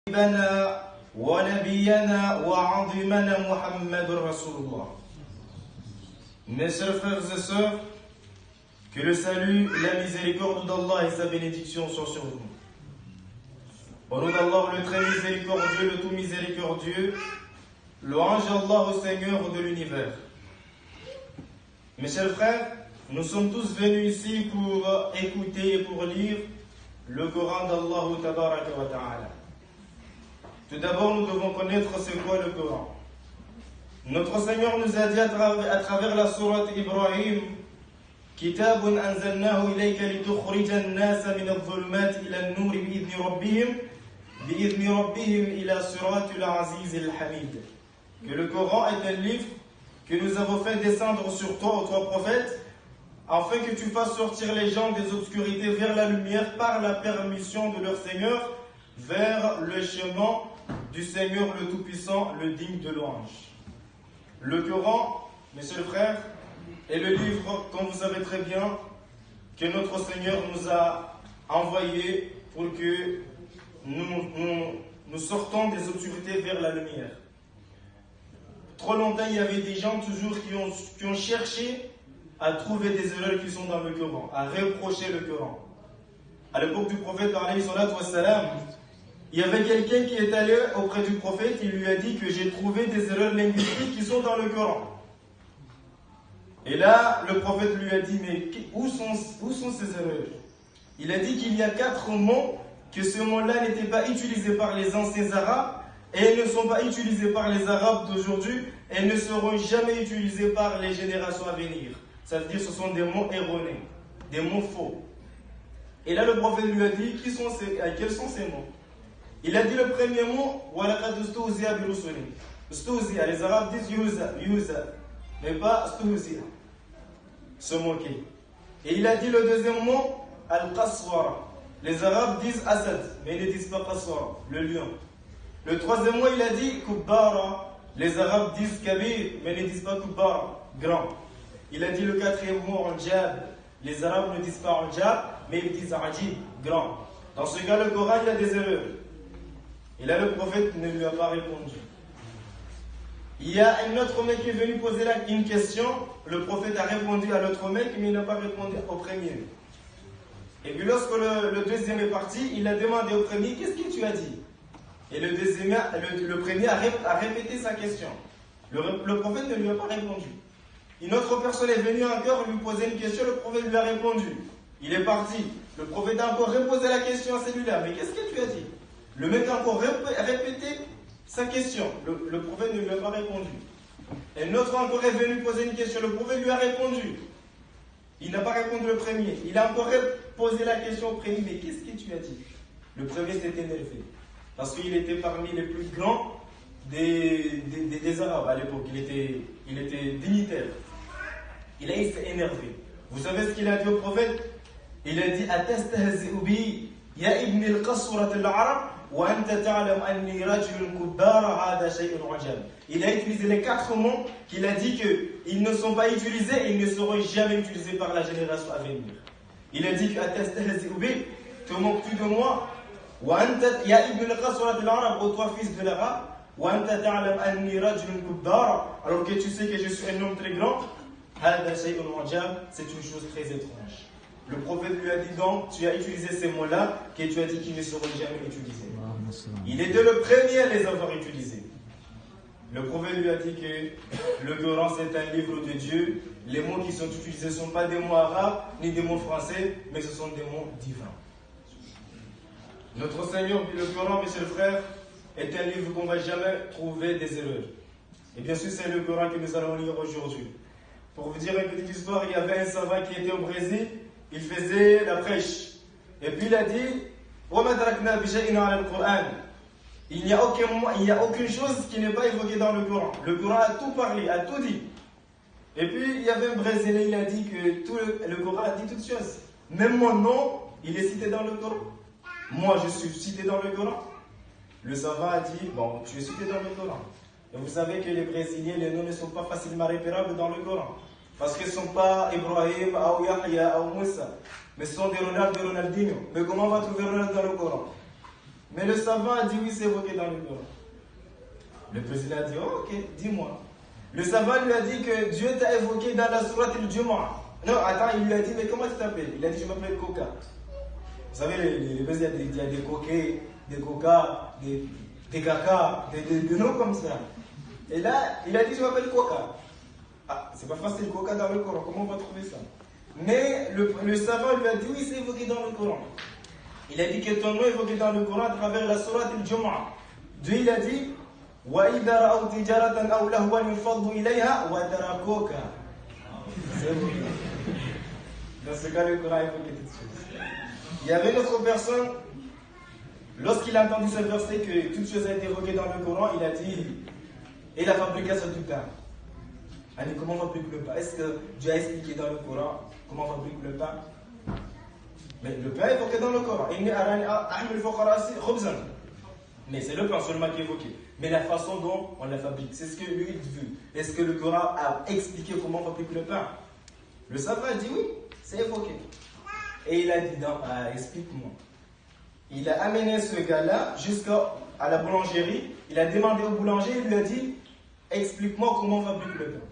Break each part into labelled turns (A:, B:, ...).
A: حبيبنا ونبينا وعظيمنا محمد رسول الله. Mes chers frères et sœurs, que le salut, la miséricorde d'Allah et sa bénédiction soient sur vous. Au nom d'Allah, le très miséricordieux, le tout miséricordieux, louange Allah au Seigneur de l'univers. Mes chers frères, nous sommes tous venus ici pour écouter et pour lire le Coran d'Allah Tabaraka wa Ta'ala. Tout d'abord, nous devons connaître c'est quoi le Coran. Notre Seigneur nous a dit à travers la sourate Ibrahim, كتاب أنزلناه إليك لتخرج الناس من الظلمات إلى النور بإذن ربهم إلى صراط العزيز الحميد. Que le Coran est un livre que nous avons fait descendre sur toi, ô toi prophète, afin que tu fasses sortir les gens des obscurités vers la lumière par la permission de leur Seigneur, vers le chemin du Seigneur le Tout-Puissant, le digne de louange. Le Coran, mes chers frères, est le livre, comme vous savez très bien, que notre Seigneur nous a envoyé pour que nous sortons des obscurités vers la lumière. Trop longtemps, il y avait des gens toujours qui ont cherché à trouver des erreurs qui sont dans le Coran, à reprocher le Coran. À l'époque du prophète, alayhi salatu wassalam, il y avait quelqu'un qui est allé auprès du prophète, il lui a dit que j'ai trouvé des erreurs linguistiques qui sont dans le Coran. Et là, le prophète lui a dit, mais où sont ces erreurs? Il a dit qu'il y a 4 mots, que ce mot-là n'était pas utilisé par les anciens arabes, et ne sont pas utilisés par les arabes d'aujourd'hui, et ne seront jamais utilisés par les générations à venir. Ça veut dire que ce sont des mots erronés, des mots faux. Et là, le prophète lui a dit, quels sont ces mots? Il a dit le premier mot, وَلَقَدْ اسْتُهْزِئَ بِرُسُلٍ. Stouhzia, les arabes disent yuza, mais pas stouhzia, se moquer. Et il a dit le deuxième mot, al-qaswara. Les arabes disent asad, mais ils ne disent pas qaswara, le lion. Le troisième mot, il a dit kubbara. Les arabes disent kabir, mais ils ne disent pas kubbara, grand. Il a dit le quatrième mot, anjab. Les arabes ne disent pas anjab, mais ils disent ajib, grand. Dans ce cas, le Coran, il a des erreurs. Et là, le prophète ne lui a pas répondu. Il y a un autre mec qui est venu poser une question. Le prophète a répondu à l'autre mec, mais il n'a pas répondu au premier. Et puis lorsque le deuxième est parti, il a demandé au premier, qu'est-ce que tu as dit? Et le premier a répété sa question. Le prophète ne lui a pas répondu. Une autre personne est venue encore lui poser une question, le prophète lui a répondu. Il est parti. Le prophète a encore reposé la question à celui-là. Mais qu'est-ce que tu as dit? Le mec a encore répété sa question. Le prophète ne lui a pas répondu. Un autre encore est venu poser une question. Le prophète lui a répondu. Il n'a pas répondu le premier. Il a encore posé la question au premier. Mais qu'est-ce que tu as dit? Le premier s'est énervé. Parce qu'il était parmi les plus grands des Arabes à l'époque. Il était dignitaire. Il s'est énervé. Vous savez ce qu'il a dit au prophète? Il a dit Atastahzi'u bi ya ibn al-qaswrat al-arab wa anta ta'lam anni rajulun kubbara hada shay'un ajab. Il a utilisé les 4 mots qu'il a dit qu'ils ne sont pas utilisés et ils ne seront jamais utilisés par la génération à venir. Il a dit que Atastahzi'u bi, te moques-tu de moi? Wa anta ya ibn al-qaswrat al-arab, ô toi fils de l'arabe, wa anta ta'lam anni rajulun kubbara, alors que tu sais que je suis un homme très grand. Hada shay'un ajab, c'est une chose très étrange. Le prophète lui a dit donc, tu as utilisé ces mots-là, que tu as dit qu'ils ne seront jamais utilisés. Il était le premier à les avoir utilisés. Le prophète lui a dit que le Coran c'est un livre de Dieu. Les mots qui sont utilisés ne sont pas des mots arabes, ni des mots français, mais ce sont des mots divins. Notre Seigneur, le Coran, mes chers frères, est un livre qu'on ne va jamais trouver des erreurs. Et bien sûr, c'est le Coran que nous allons lire aujourd'hui. Pour vous dire une petite histoire, il y avait un savant qui était au Brésil. Il faisait la prêche. Et puis il a dit il n'y a aucune chose qui n'est pas évoquée dans le Coran. Le Coran a tout parlé, a tout dit. Et puis il y avait un Brésilien, il a dit que le Coran a dit toutes choses. Même mon nom, il est cité dans le Coran. Moi, je suis cité dans le Coran. Le savant a dit, bon, tu es cité dans le Coran. Et vous savez que les Brésiliens, les noms ne sont pas facilement repérables dans le Coran. Parce qu'ils ne sont pas Ibrahim, ou Yahya, ou Moussa. Mais ce sont des Ronald, des Ronaldinho. Mais comment on va trouver Ronald dans le Coran? Mais le savant a dit oui, c'est évoqué dans le Coran. Le président a dit oh, ok, dis-moi. Le savant lui a dit que Dieu t'a évoqué dans la sourate al-Jumu'ah. Non, attends, il lui a dit mais comment tu t'appelles? Il a dit je m'appelle Coca. Vous savez, les présidents, il y a des coquets, des coca, des caca, des noms comme ça. Et là, il a dit je m'appelle Coca. Ah, c'est pas facile, Coca dans le Coran, comment on va trouver ça? Mais le savant lui a dit oui, c'est évoqué dans le Coran. Il a dit que ton nom est évoqué dans le Coran à travers la sourate al-Jumu'ah. Dieu il a dit وَإِذَا رَأَوْا تِجَارَةً أَوْ لَهْوًا انفَضُّوا إِلَيْهَا وَتَرَكُوكَ. C'est évoqué. Dans ce cas, le Coran a évoqué toutes choses. Il y avait une autre personne, lorsqu'il a entendu ce verset que toute chose a été évoquée dans le Coran, il a dit et la fabrication du pain. Allez, comment on fabrique le pain? Est-ce que Dieu a expliqué dans le Coran comment on fabrique le pain? Mais le pain est évoqué dans le Coran. Mais c'est le pain seulement qui est évoqué. Mais la façon dont on la fabrique, c'est ce que lui veut. Est-ce que le Coran a expliqué comment on fabrique le pain? Le savant a dit oui, c'est évoqué. Et il a dit non, explique-moi. Il a amené ce gars-là jusqu'à la boulangerie. Il a demandé au boulanger, il lui a dit explique-moi comment on fabrique le pain.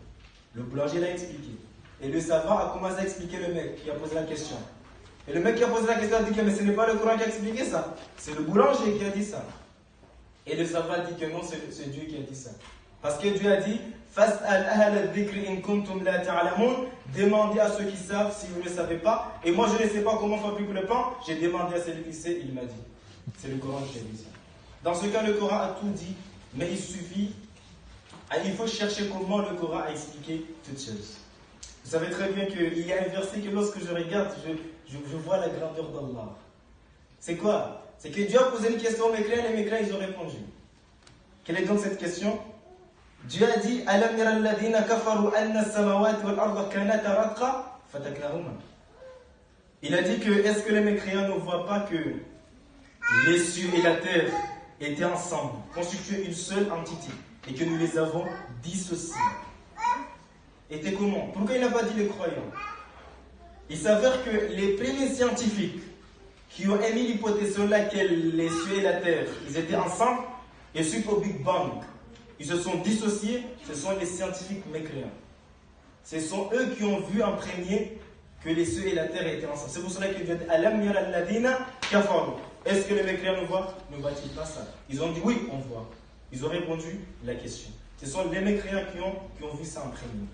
A: Le boulanger l'a expliqué. Et le savant a commencé à expliquer le mec qui a posé la question. Et le mec qui a posé la question a dit que mais ce n'est pas le Coran qui a expliqué ça. C'est le boulanger qui a dit ça. Et le savant a dit que non, c'est Dieu qui a dit ça. Parce que Dieu a dit demandez à ceux qui savent si vous ne savez pas. Et moi je ne sais pas comment fabriquer le pain. J'ai demandé à celui qui sait, il m'a dit. C'est le Coran qui a dit ça. Dans ce cas, le Coran a tout dit, mais il faut chercher comment le Coran a expliqué toutes choses. Vous savez très bien qu'il y a un verset que lorsque je regarde, je vois la grandeur d'Allah. C'est quoi? C'est que Dieu a posé une question aux mécréants, les mécréants ils ont répondu. Quelle est donc cette question? Dieu a dit Alam yara alladhina kafaru anna as-samawati wal arda kanata ratqa fataknahuma. Il a dit que est-ce que les mécréants ne voient pas que les cieux et la terre étaient ensemble, constituaient une seule entité et que nous les avons dissociés? Était comment? Pourquoi il n'a pas dit les croyants? Il s'avère que les premiers scientifiques qui ont émis l'hypothèse sur laquelle les cieux et la terre ils étaient ensemble, et suite au Big Bang, ils se sont dissociés, ce sont les scientifiques mécréants. Ce sont eux qui ont vu en premier que les cieux et la terre étaient ensemble. C'est pour cela qu'ils disent Alam yara alladhina kafaru. Est-ce que les mécréants nous voient? Ne voient-ils pas ça? Ils ont dit oui, on voit. Ils ont répondu la question. Ce sont les mécréants qui ont vu ça en premier.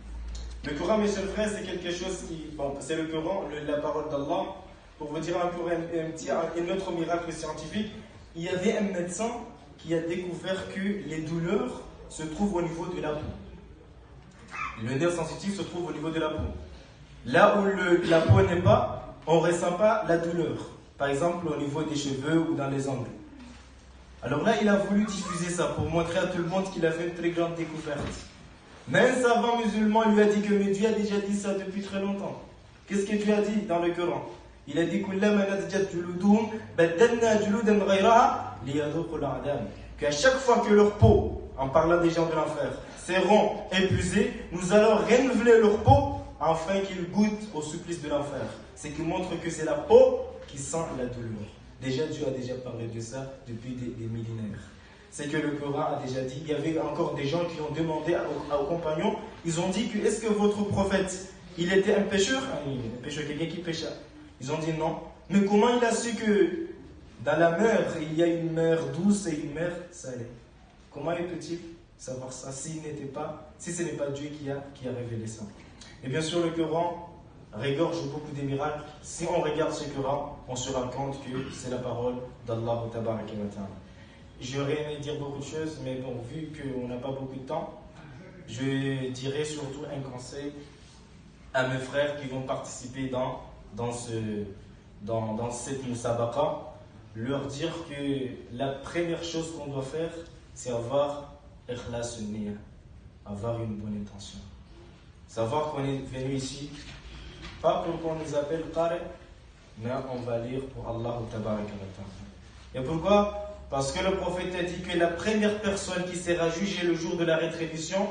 A: Le Coran, mes chers frères, c'est quelque chose qui. Bon, c'est le Coran, la parole d'Allah. Pour vous dire encore un autre miracle scientifique, il y avait un médecin qui a découvert que les douleurs se trouvent au niveau de la peau. Le nerf sensitif se trouve au niveau de la peau. Là où la peau n'est pas, on ne ressent pas la douleur. Par exemple, au niveau des cheveux ou dans les ongles. Alors là, il a voulu diffuser ça pour montrer à tout le monde qu'il a fait une très grande découverte. Mais un savant musulman lui a dit que mais Dieu a déjà dit ça depuis très longtemps. Qu'est-ce que Dieu a dit dans le Coran? Il a dit qu'à chaque fois que leur peau, en parlant des gens de l'enfer, seront épuisés, nous allons renouveler leur peau afin qu'ils goûtent au supplice de l'enfer. C'est qui montre que c'est la peau qui sent la douleur. Déjà, Dieu a déjà parlé de ça depuis des millénaires. C'est que le Coran a déjà dit, il y avait encore des gens qui ont demandé aux compagnons, ils ont dit que est-ce que votre prophète, il était un pécheur? Un pécheur, quelqu'un qui pécha. Ils ont dit non. Mais comment il a su que dans la mer, il y a une mer douce et une mer salée? Comment peut-il savoir ça si ce n'est pas Dieu qui a révélé ça? Et bien sûr, le Coran regorge beaucoup de miracles. Si on regarde ce Coran, on se rend compte que c'est la parole d'Allah Tabaraka wa Ta'ala. J'aurais aimé dire beaucoup de choses, mais bon, vu qu'on n'a pas beaucoup de temps, je dirais surtout un conseil à mes frères qui vont participer dans cette musabaqa, leur dire que la première chose qu'on doit faire, c'est avoir ikhlas niya, avoir une bonne intention. Savoir qu'on est venu ici, pas pour qu'on nous appelle qari, mais on va lire pour Allah tabaraka wa ta'ala. Et pourquoi? Parce que le prophète a dit que la première personne qui sera jugée le jour de la rétribution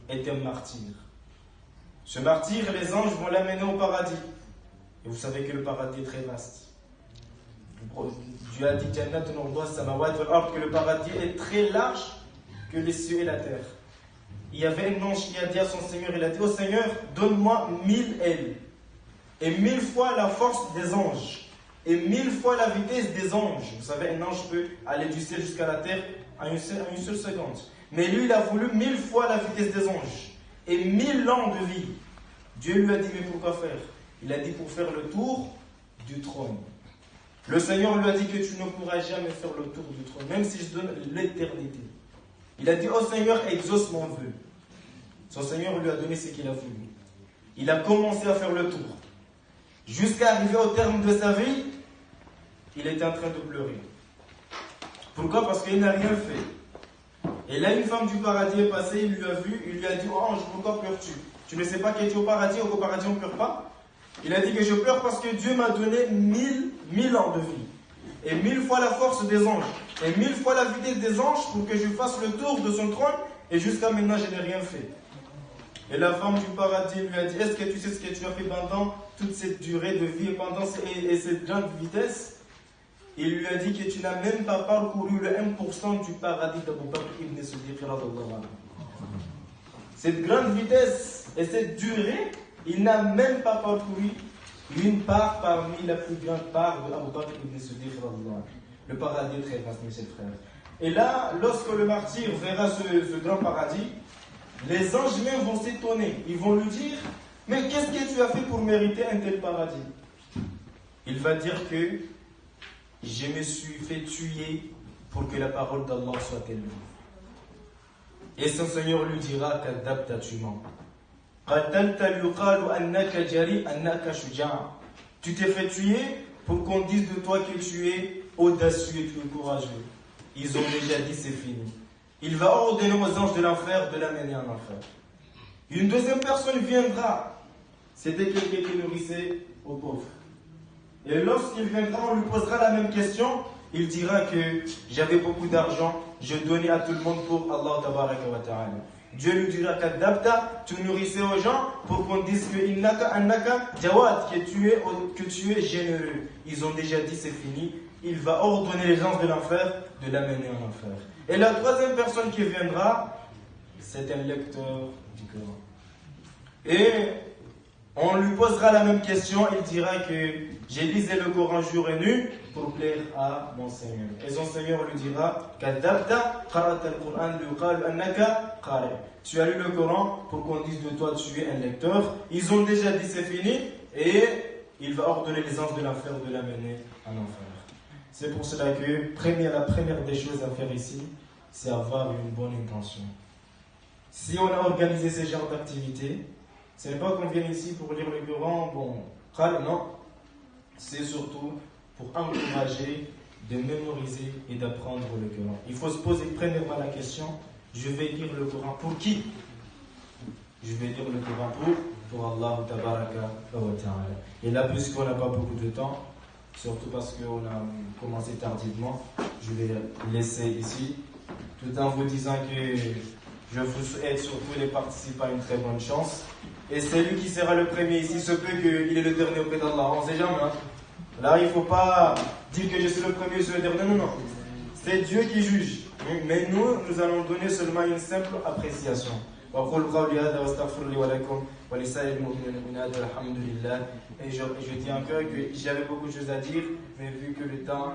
A: est un martyr. Ce martyr, les anges vont l'amener au paradis. Et vous savez que le paradis est très vaste. Dieu a dit que le paradis est très large que les cieux et la terre. Il y avait un ange qui a dit à son Seigneur, il a dit: oh Seigneur, donne-moi 1000 ailes, et 1000 fois la force des anges, et 1000 fois la vitesse des anges. Vous savez, un ange peut aller du ciel jusqu'à la terre en une seule seconde. Mais lui, il a voulu 1000 fois la vitesse des anges, et 1000 ans de vie. Dieu lui a dit: mais pourquoi faire? Il a dit: pour faire le tour du trône. Le Seigneur lui a dit que tu ne pourras jamais faire le tour du trône, même si je donne l'éternité. Il a dit: oh Seigneur, exauce mon vœu. Son Seigneur lui a donné ce qu'il a voulu. Il a commencé à faire le tour. Jusqu'à arriver au terme de sa vie, il était en train de pleurer. Pourquoi? Parce qu'il n'a rien fait. Et là, une femme du paradis est passée, il lui a vu, il lui a dit: oh ange, pourquoi pleures-tu? Tu ne sais pas qu'il est au paradis ou qu'au paradis on ne pleure pas? Il a dit que je pleure parce que Dieu m'a donné 1000 ans de vie. Et 1000 fois la force des anges. Et 1000 fois la vitesse des anges pour que je fasse le tour de son trône. Et jusqu'à maintenant, je n'ai rien fait. Et la femme du paradis lui a dit: est-ce que tu sais ce que tu as fait pendant toute cette durée de vie et pendant cette grande vitesse? Il lui a dit que tu n'as même pas parcouru le 1% du paradis d'Abu Bakr ibn Siddiq. Cette grande vitesse et cette durée, il n'a même pas parcouru une part parmi la plus grande part de Abu Bakr ibn Siddiq. Le paradis est très vaste, mes chers frères. Et là, lorsque le martyr verra ce grand paradis, les anges même vont s'étonner. Ils vont lui dire: mais qu'est-ce que tu as fait pour mériter un tel paradis? Il va dire que je me suis fait tuer pour que la parole d'Allah soit élevée. Et son Seigneur lui dira: kadabta, tu mens. Tu t'es fait tuer pour qu'on dise de toi que tu es audacieux et tu es courageux. Ils ont déjà dit: c'est fini. Il va ordonner aux anges de l'enfer de l'amener en enfer. Une deuxième personne viendra. C'était quelqu'un qui nourrissait aux pauvres. Et lorsqu'il viendra, on lui posera la même question. Il dira que j'avais beaucoup d'argent, je donnais à tout le monde pour Allah tabaraka wa ta'ala. Dieu lui dira: kadabta, tu nourrissais aux gens pour qu'on dise que innaka annaka jawad, que tu es généreux. Ils ont déjà dit: c'est fini. Il va ordonner les gens de l'enfer de l'amener en enfer. Et la troisième personne qui viendra, c'est un lecteur du Coran. Et on lui posera la même question. Il dira que j'ai lisé le Coran jour et nuit pour plaire à mon Seigneur. Et son Seigneur lui dira: kadabta qarat al-Quran yuqal annaka qari. Tu as lu le Coran pour qu'on dise de toi tu es un lecteur. Ils ont déjà dit c'est fini. Et il va ordonner les anges de l'enfer de l'amener en enfer. C'est pour cela que la première des choses à faire ici, c'est avoir une bonne intention. Si on a organisé ce genre d'activité, ce n'est pas qu'on vienne ici pour lire le Coran, non. C'est surtout pour encourager de mémoriser et d'apprendre le Coran. Il faut se poser premièrement la question: je vais lire le Coran pour qui? Je vais lire le Coran pour Allah tabaraka wa ta'ala. Et là, puisqu'on n'a pas beaucoup de temps, surtout parce qu'on a commencé tardivement, je vais laisser ici, tout en vous disant que je vous souhaite surtout les participants une très bonne chance. Et celui qui sera le premier ici, se peut qu'il est le dernier auprès d'Allah. On ne sait jamais. Là, il ne faut pas dire que je suis le premier, je suis le dernier. Non. C'est Dieu qui juge. Mais nous allons donner seulement une simple appréciation. Et je dis encore que j'avais beaucoup de choses à dire, mais vu que le temps